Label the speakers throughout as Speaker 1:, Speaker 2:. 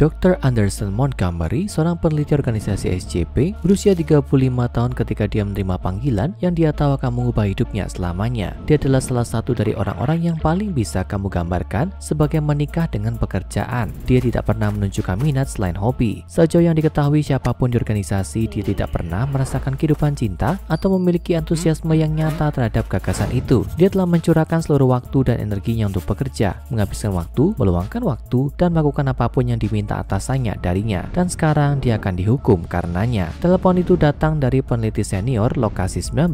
Speaker 1: Dr. Anderson Montgomery, seorang peneliti organisasi SCP, berusia 35 tahun ketika dia menerima panggilan yang dia tahu akan mengubah hidupnya selamanya. Dia adalah salah satu dari orang-orang yang paling bisa kamu gambarkan sebagai menikah dengan pekerjaan. Dia tidak pernah menunjukkan minat selain hobi. Sejauh yang diketahui siapapun di organisasi, dia tidak pernah merasakan kehidupan cinta atau memiliki antusiasme yang nyata terhadap gagasan itu. Dia telah mencurahkan seluruh waktu dan energinya untuk bekerja, menghabiskan waktu, meluangkan waktu, dan melakukan apapun yang diminta atasannya darinya, dan sekarang dia akan dihukum karenanya. Telepon itu datang dari peneliti senior lokasi 19,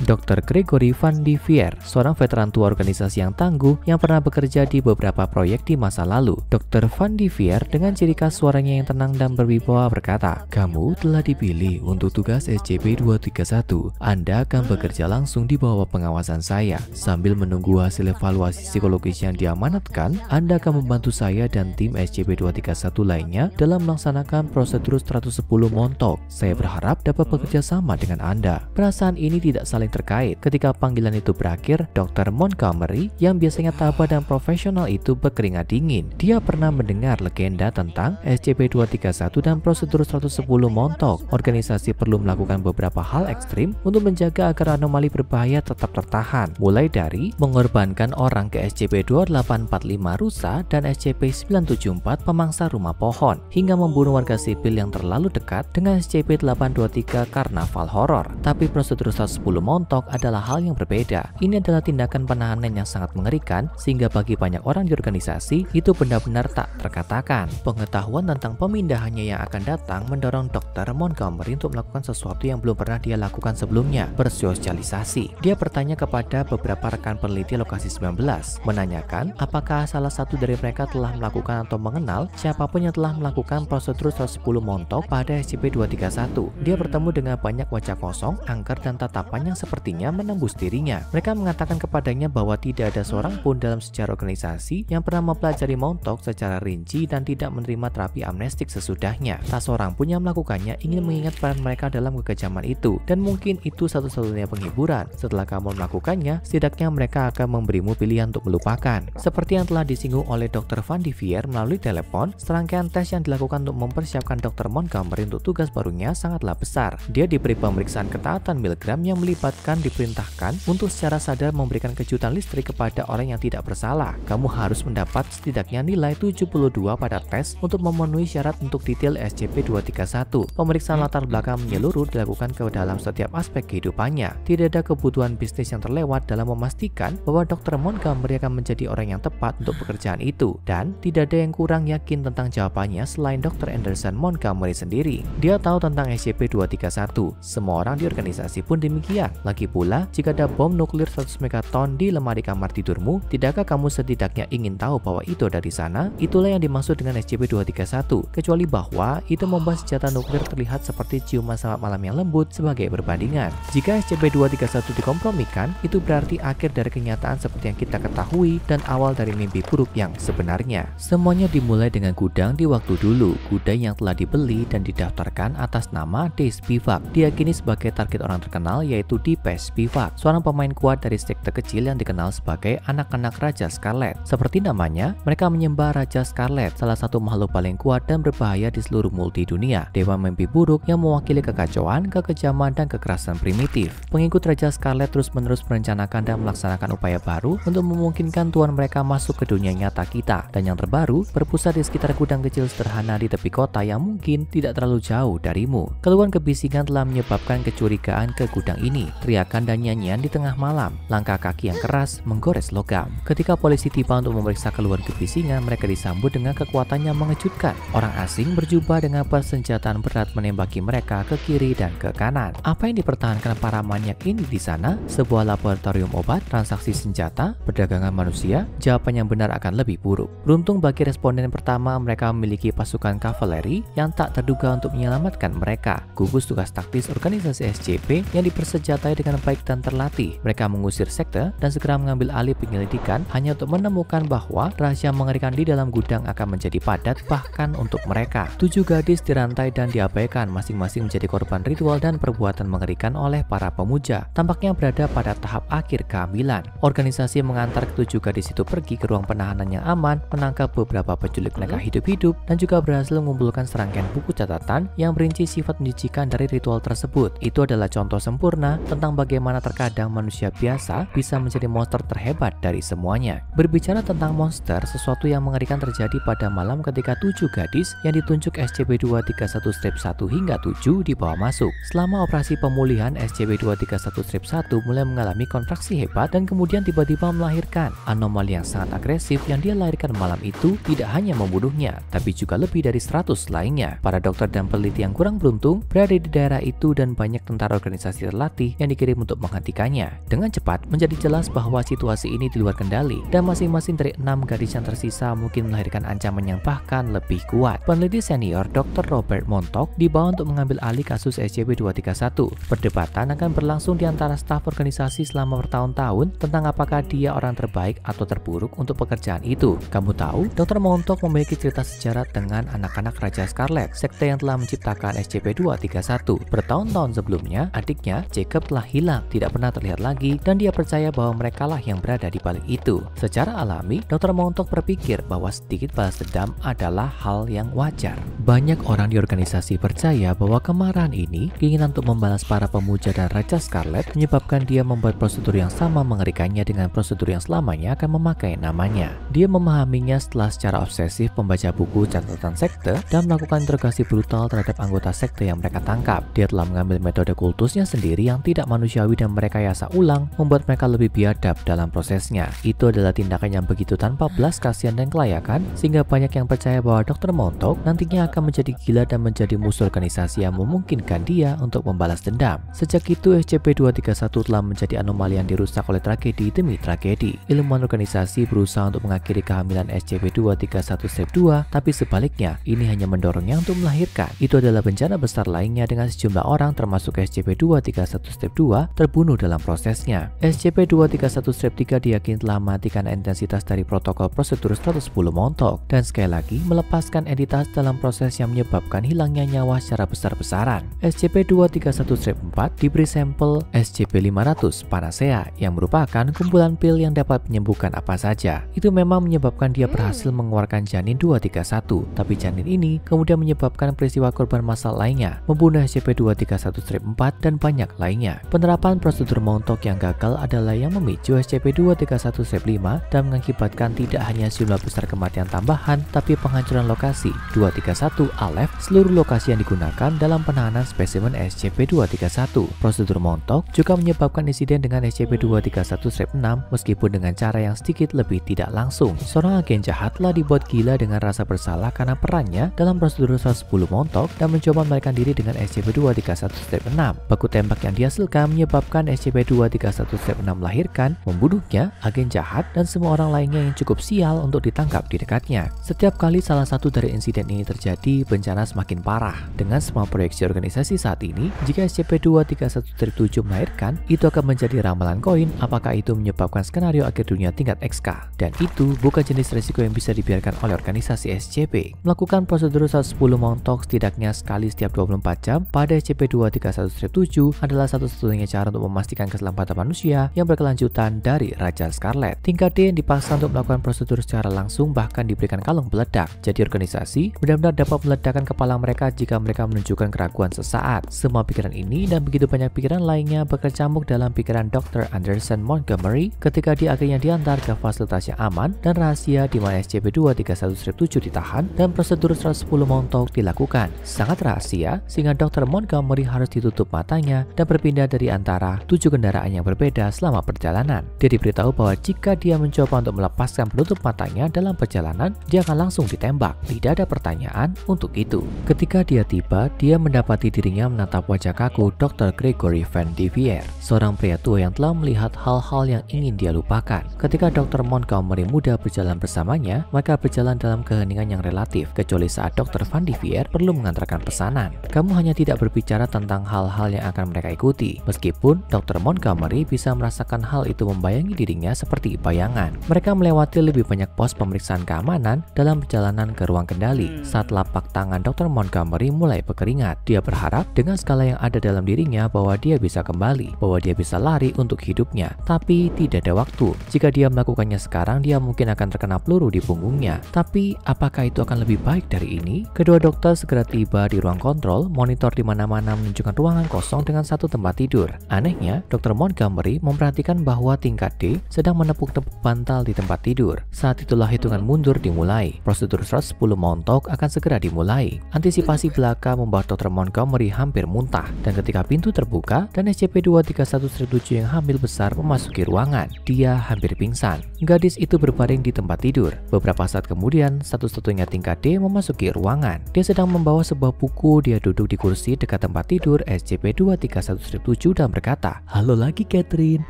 Speaker 1: Dr. Gregory Van de Veer, seorang veteran tua organisasi yang tangguh yang pernah bekerja di beberapa proyek di masa lalu. Dr. Van de Veer dengan ciri khas suaranya yang tenang dan berwibawa berkata, "Kamu telah dipilih untuk tugas SCP-231. Anda akan bekerja langsung di bawah pengawasan saya. Sambil menunggu hasil evaluasi psikologis yang diamanatkan, Anda akan membantu saya dan tim SCP-231 lainnya dalam melaksanakan prosedur 110 Montauk. Saya berharap dapat bekerja sama dengan Anda." Perasaan ini tidak saling terkait. Ketika panggilan itu berakhir, Dr. Montgomery yang biasanya tabah dan profesional itu berkeringat dingin. Dia pernah mendengar legenda tentang SCP-231 dan prosedur 110 Montauk. Organisasi perlu melakukan beberapa hal ekstrim untuk menjaga agar anomali berbahaya tetap tertahan, mulai dari mengorbankan orang ke SCP-2845 rusa dan SCP-974 pemangsa rumah pohon, hingga membunuh warga sipil yang terlalu dekat dengan SCP-823 karnaval horor. Tapi prosedur 110 Montauk adalah hal yang berbeda. Ini adalah tindakan penahanan yang sangat mengerikan, sehingga bagi banyak orang di organisasi itu benar-benar tak terkatakan. Pengetahuan tentang pemindahannya yang akan datang mendorong Dr. Montgomery untuk melakukan sesuatu yang belum pernah dia lakukan sebelumnya, bersosialisasi. Dia bertanya kepada beberapa rekan peneliti lokasi 19, menanyakan apakah salah satu dari mereka telah melakukan atau mengenal siapapun yang telah melakukan prosedur 110 Montauk pada SCP-231. Dia bertemu dengan banyak wajah kosong, angker, dan tatapan yang sepertinya menembus dirinya. Mereka mengatakan kepadanya bahwa tidak ada seorang pun dalam sejarah organisasi yang pernah mempelajari Montauk secara rinci dan tidak menerima terapi amnestik sesudahnya. Tak seorang pun yang melakukannya ingin mengingat peran mereka dalam kekejaman itu, dan mungkin itu satu-satunya penghiburan. Setelah kamu melakukannya, setidaknya mereka akan memberimu pilihan untuk melupakan. Seperti yang telah disinggung oleh Dr. Van de Veer melalui telepon, serangkaian tes yang dilakukan untuk mempersiapkan Dr. Montgomery untuk tugas barunya sangatlah besar. Dia diberi pemeriksaan ketaatan Milgram yang melibatkan diperintahkan untuk secara sadar memberikan kejutan listrik kepada orang yang tidak bersalah. Kamu harus mendapat setidaknya nilai 72 pada tes untuk memenuhi syarat untuk detail SCP-231. Pemeriksaan latar belakang menyeluruh dilakukan ke dalam setiap aspek kehidupannya. Tidak ada kebutuhan bisnis yang terlewat dalam memastikan bahwa Dr. Montgomery akan menjadi orang yang tepat untuk pekerjaan itu, dan tidak ada yang kurang yakin tentang jawabannya selain Dr. Anderson Montgomery sendiri. Dia tahu tentang SCP-231. Semua orang di organisasi pun demikian. Lagi pula, jika ada bom nuklir 100 megaton di lemari kamar tidurmu, tidakkah kamu setidaknya ingin tahu bahwa itu ada di sana? Itulah yang dimaksud dengan SCP-231, kecuali bahwa itu membuat senjata nuklir terlihat seperti ciuman selamat malam yang lembut sebagai perbandingan. Jika SCP-231 dikompromikan, itu berarti akhir dari kenyataan seperti yang kita ketahui dan awal dari mimpi buruk yang sebenarnya. Semuanya dimulai dengan gudang di waktu dulu. Gudang yang telah dibeli dan didaftarkan atas nama D. Spivak diyakini sebagai target orang terkenal, yaitu Deepesh Spivak, seorang pemain kuat dari sekte kecil yang dikenal sebagai anak-anak Raja Scarlet. Seperti namanya, mereka menyembah Raja Scarlet, salah satu makhluk paling kuat dan berbahaya di seluruh multi dunia. Dewa mimpi buruk yang mewakili kekacauan, kekejaman, dan kekerasan primitif. Pengikut Raja Scarlet terus-menerus merencanakan dan melaksanakan upaya baru untuk memungkinkan tuan mereka masuk ke dunia nyata kita. Dan yang terbaru, berpusat di sekitar gudang kecil sederhana di tepi kota yang mungkin tidak terlalu jauh darimu. Keluhan kebisingan telah menyebabkan kecurigaan ke gudang ini. Teriakan dan nyanyian di tengah malam. Langkah kaki yang keras menggores logam. Ketika polisi tiba untuk memeriksa keluhan kebisingan, mereka disambut dengan kekuatan yang mengejutkan. Orang asing berjubah dengan persenjataan berat menembaki mereka ke kiri dan ke kanan. Apa yang dipertahankan para maniak ini di sana? Sebuah laboratorium obat, transaksi senjata, perdagangan manusia? Jawaban yang benar akan lebih buruk. Beruntung bagi responden pertama, mereka memiliki pasukan kavaleri yang tak terduga untuk menyelamatkan mereka. Gugus tugas taktis organisasi SCP yang dipersenjatai dengan baik dan terlatih. Mereka mengusir sekte dan segera mengambil alih penyelidikan hanya untuk menemukan bahwa rahasia mengerikan di dalam gudang akan menjadi padat bahkan untuk mereka. 7 gadis dirantai dan diabaikan, masing-masing menjadi korban ritual dan perbuatan mengerikan oleh para pemuja. Tampaknya berada pada tahap akhir kehamilan. Organisasi mengantar ke 7 gadis itu pergi ke ruang penahanan yang aman, menangkap beberapa penculik mereka mereka hidup-hidup dan juga berhasil mengumpulkan serangkaian buku catatan yang merinci sifat menjijikan dari ritual tersebut. Itu adalah contoh sempurna tentang bagaimana terkadang manusia biasa bisa menjadi monster terhebat dari semuanya. Berbicara tentang monster, sesuatu yang mengerikan terjadi pada malam ketika 7 gadis yang ditunjuk SCP-231-1 hingga 7 dibawa masuk. Selama operasi pemulihan, SCP-231-1 mulai mengalami kontraksi hebat dan kemudian tiba-tiba melahirkan. Anomali yang sangat agresif yang dia lahirkan malam itu tidak hanya membunuhnya, tapi juga lebih dari 100 lainnya. Para dokter dan peneliti yang kurang beruntung berada di daerah itu dan banyak tentara organisasi terlatih yang dikirim untuk menghentikannya. Dengan cepat menjadi jelas bahwa situasi ini di luar kendali dan masing-masing dari 6 gadis yang tersisa mungkin melahirkan ancaman yang bahkan lebih kuat. Peneliti senior Dr. Robert Montauk dibawa untuk mengambil alih kasus SCP-231. Perdebatan akan berlangsung di antara staf organisasi selama bertahun-tahun tentang apakah dia orang terbaik atau terburuk untuk pekerjaan itu. Kamu tahu, Dr. Montauk memiliki cerita sejarah dengan anak-anak Raja Scarlet, sekte yang telah menciptakan SCP-231. Bertahun-tahun sebelumnya, adiknya Jacob telah hilang, tidak pernah terlihat lagi, dan dia percaya bahwa merekalah yang berada di balik itu. Secara alami, Dr. Montauk berpikir bahwa sedikit balas dendam adalah hal yang wajar. Banyak orang di organisasi percaya bahwa kemarahan ini, keinginan untuk membalas para pemuja dan Raja Scarlet, menyebabkan dia membuat prosedur yang sama mengerikannya dengan prosedur yang selamanya akan memakai namanya. Dia memahaminya setelah secara obsesif membaca buku catatan sekte dan melakukan interogasi brutal terhadap anggota sekte yang mereka tangkap. Dia telah mengambil metode kultusnya sendiri yang tidak manusiawi dan merekayasa ulang, membuat mereka lebih biadab dalam prosesnya. Itu adalah tindakan yang begitu tanpa belas kasihan dan kelayakan, sehingga banyak yang percaya bahwa Dr. Montauk nantinya akan menjadi gila dan menjadi musuh organisasi yang memungkinkan dia untuk membalas dendam. Sejak itu, SCP-231 telah menjadi anomali yang dirusak oleh tragedi demi tragedi. Ilmuwan organisasi berusaha untuk mengakhiri kehamilan SCP-231-2, tapi sebaliknya, ini hanya mendorongnya untuk melahirkan. Itu adalah bencana besar lainnya dengan sejumlah orang termasuk SCP-231-2 terbunuh dalam prosesnya. SCP-231-3 diyakini telah mematikan entitas dari protokol prosedur 110 Montauk dan sekali lagi melepaskan entitas dalam proses yang menyebabkan hilangnya nyawa secara besar-besaran. SCP-231-4 diberi sampel SCP-500 Panacea yang merupakan kumpulan pil yang dapat menyembuhkan apa saja. Itu memang menyebabkan dia berhasil mengeluarkan janin 231, tapi janin ini kemudian menyebabkan peristiwa korban massal lainnya, membunuh SCP-231-4 dan banyak lainnya. Penerapan prosedur Montauk yang gagal adalah yang memicu SCP-231-5 dan mengakibatkan tidak hanya jumlah besar kematian tambahan, tapi penghancuran lokasi 231 Aleph, seluruh lokasi yang digunakan dalam penahanan spesimen SCP-231. Prosedur Montauk juga menyebabkan insiden dengan SCP-231-6 meskipun dengan cara yang sedikit lebih tidak langsung. Seorang agen jahat telah dibuat gila dengan rasa bersalah karena perannya dalam prosedur 110 Montauk dan mencoba melarikan diri dengan SCP-231-6. Baku tembak yang dihasilkan menyebabkan SCP-231-6 melahirkan, membunuhnya, agen jahat, dan semua orang lainnya yang cukup sial untuk ditangkap di dekatnya. Setiap kali salah satu dari insiden ini terjadi, bencana semakin parah. Dengan semua proyeksi organisasi saat ini, jika SCP-231-7 melahirkan, itu akan menjadi ramalan koin apakah itu menyebabkan skenario akhir dunia tingkat XK. Dan itu bukan jenis resiko yang bisa dibiarkan oleh organisasi SCP. Melakukan prosedur 110 Montauk setidaknya sekali setiap 24 jam pada SCP-231-7 adalah satu-satunya cara untuk memastikan keselamatan manusia yang berkelanjutan dari Raja Scarlet. Tingkat D yang dipaksa untuk melakukan prosedur secara langsung bahkan diberikan kalung peledak. Jadi organisasi benar-benar dapat meledakkan kepala mereka jika mereka menunjukkan keraguan sesaat. Semua pikiran ini dan begitu banyak pikiran lainnya berkecamuk dalam pikiran Dr. Anderson Montgomery ketika dia akhirnya diantar ke fasilitas yang aman dan rahasia di mana SCP-231-7 ditahan dan prosedur 110 Montauk dilakukan. Sangat rahasia sehingga Dr. Montgomery harus ditutup matanya dan berpindah dari antara 7 kendaraan yang berbeda selama perjalanan. Dia diberitahu bahwa jika dia mencoba untuk melepaskan penutup matanya dalam perjalanan, dia akan langsung ditembak. Tidak ada pertanyaan untuk itu. Ketika dia tiba, dia mendapati dirinya menatap wajah kaku Dr. Gregory Van Divier, seorang pria tua yang telah melihat hal-hal yang ingin dia lupakan. Ketika Dr. Montgomery muda berjalan bersamanya, mereka berjalan dalam keheningan yang relatif, kecuali saat Dr. Van Divier perlu mengantarkan pesanan. Kamu hanya tidak berbicara tentang hal-hal yang akan mereka ikuti, meskipun Dr. Montgomery bisa merasakan hal itu membayangi dirinya seperti bayangan. Mereka melewati lebih banyak pos pemeriksaan keamanan dalam perjalanan ke ruang kendali. Saat lapak tangan Dr. Montgomery mulai berkeringat, dia berharap dengan skala yang ada dalam dirinya bahwa dia bisa kembali, bahwa dia bisa lari untuk hidupnya. Tapi tidak ada waktu. Jika dia melakukannya sekarang, dia mungkin akan terkena peluru di punggungnya. Tapi Tapi, apakah itu akan lebih baik dari ini? Kedua dokter segera tiba di ruang kontrol. Monitor di mana-mana menunjukkan ruangan kosong dengan satu tempat tidur. Anehnya, Dr. Montgomery memperhatikan bahwa tingkat D sedang menepuk-tepuk bantal di tempat tidur. Saat itulah hitungan mundur dimulai. Prosedur 110 montok akan segera dimulai. Antisipasi belaka membuat Dr. Montgomery hampir muntah. Dan ketika pintu terbuka dan SCP-231-7 yang hamil besar memasuki ruangan, dia hampir pingsan. Gadis itu berbaring di tempat tidur. Beberapa saat kemudian, satu-satunya tingkat D memasuki ruangan. Dia sedang membawa sebuah buku. Dia duduk di kursi dekat tempat tidur SCP-231-7 dan berkata, "Halo lagi Catherine,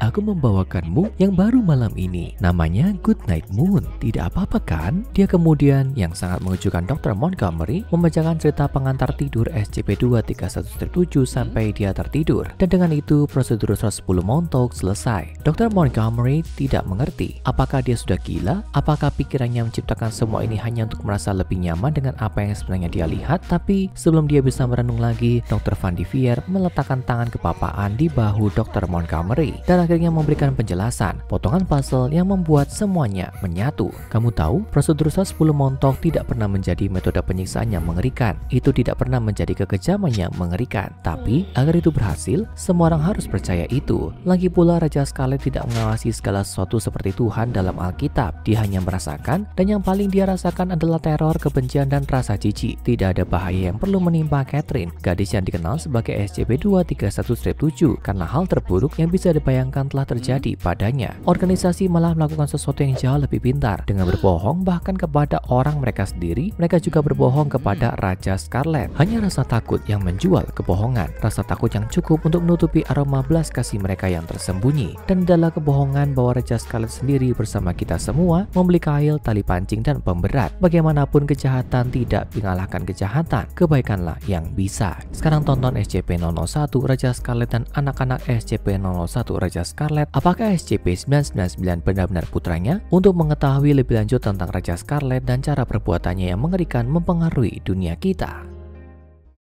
Speaker 1: aku membawakanmu yang baru malam ini. Namanya Good Night Moon. Tidak apa-apa kan?" Dia kemudian, yang sangat mengejutkan Dr. Montgomery, membacakan cerita pengantar tidur SCP-231-7 sampai dia tertidur. Dan dengan itu, prosedur 110 montok selesai. Dr. Montgomery tidak mengerti apakah dia sudah gila, apakah pikirannya menciptakan semua ini hanya untuk merasa lebih nyaman dengan apa yang sebenarnya dia lihat. Tapi sebelum dia bisa merenung lagi, Dr. Van Divier meletakkan tangan kepapaan di bahu Dr. Montgomery dan akhirnya memberikan penjelasan, potongan puzzle yang membuat semuanya menyatu. Kamu tahu, prosedur 110 montok tidak pernah menjadi metode penyiksaan yang mengerikan. Itu tidak pernah menjadi kekejaman yang mengerikan. Tapi, agar itu berhasil, semua orang harus percaya itu. Lagi pula, Raja Scarlet tidak mengawasi segala sesuatu seperti Tuhan dalam Alkitab. Dia hanya merasakan, dan yang paling dia rasakan adalah teror, kebencian, dan rasa jijik. Tidak ada bahaya yang perlu menimpa Catherine, gadis yang dikenal sebagai SCP-231-7, karena hal terburuk yang bisa dibayangkan telah terjadi padanya. Organisasi malah melakukan sesuatu yang jauh lebih pintar. Dengan berbohong bahkan kepada orang mereka sendiri, mereka juga berbohong kepada Raja Scarlet. Hanya rasa takut yang menjual kebohongan. Rasa takut yang cukup untuk menutupi aroma belas kasih mereka yang tersembunyi. Dan adalah kebohongan bahwa Raja Scarlet sendiri bersama kita semua membeli kail, tali pancing, dan pemberat. Bagaimanapun kejahatan tidak mengalahkan kejahatan, kebaikanlah yang bisa. Sekarang tonton SCP-001 Raja Scarlet dan anak-anak SCP-001 Raja Scarlet. Apakah SCP-999 benar-benar putranya? Untuk mengetahui lebih lanjut tentang Raja Scarlet dan cara perbuatannya yang mengerikan mempengaruhi dunia kita.